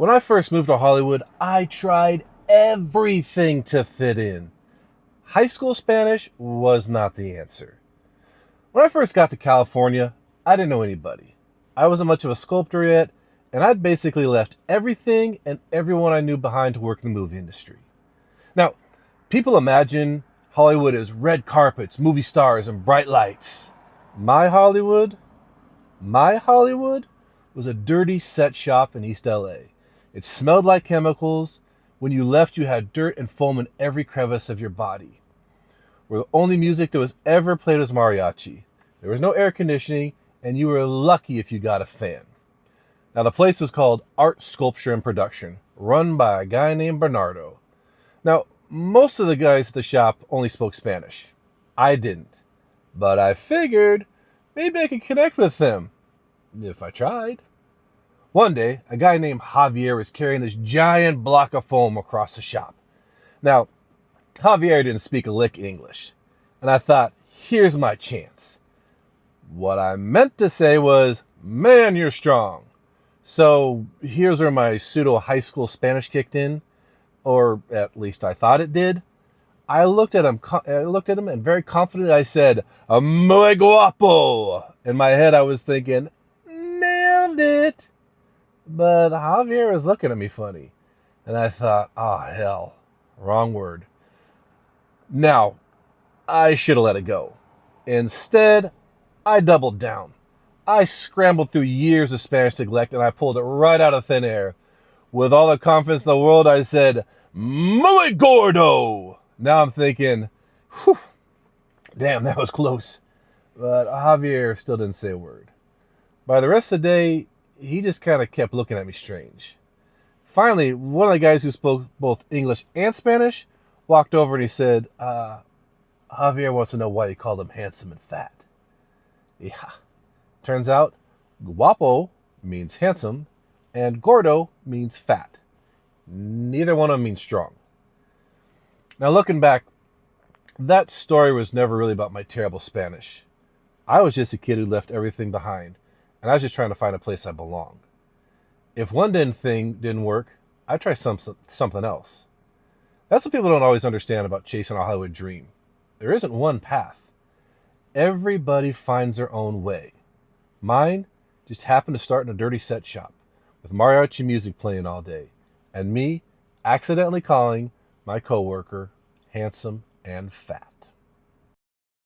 When I first moved to Hollywood, I tried everything to fit in. High school Spanish was not the answer. When I first got to California, I didn't know anybody. I wasn't much of a sculptor yet, and I'd basically left everything and everyone I knew behind to work in the movie industry. Now, people imagine Hollywood as red carpets, movie stars, and bright lights. My Hollywood? My Hollywood was a dirty set shop in East L.A. It smelled like chemicals. When you left, you had dirt and foam in every crevice of your body. Where the only music that was ever played was mariachi. There was no air conditioning, and you were lucky if you got a fan. Now, the place was called Art, Sculpture, and Production, run by a guy named Bernardo. Now, most of the guys at the shop only spoke Spanish. I didn't. But I figured maybe I could connect with them if I tried. One day, a guy named Javier was carrying this giant block of foam across the shop. Now, Javier didn't speak a lick English, and I thought, here's my chance. What I meant to say was, man, you're strong. So here's where my pseudo high school Spanish kicked in, or at least I thought it did. I looked at him and very confidently I said, muy guapo. In my head I was thinking, nailed it. But Javier was looking at me funny. And I thought, oh, hell, wrong word. Now, I should have let it go. Instead, I doubled down. I scrambled through years of Spanish neglect and I pulled it right out of thin air. With all the confidence in the world, I said, muy gordo. Now I'm thinking, whew, damn, that was close. But Javier still didn't say a word. By the rest of the day, he just kind of kept looking at me strange. Finally, one of the guys who spoke both English and Spanish walked over and he said, Javier wants to know why you called him handsome and fat. Yeah. Turns out, guapo means handsome and gordo means fat. Neither one of them means strong. Now looking back, that story was never really about my terrible Spanish. I was just a kid who left everything behind, and I was just trying to find a place I belonged. If one thing didn't work, I'd try something else. That's what people don't always understand about chasing a Hollywood dream. There isn't one path. Everybody finds their own way. Mine just happened to start in a dirty set shop with mariachi music playing all day, and me accidentally calling my coworker handsome and fat.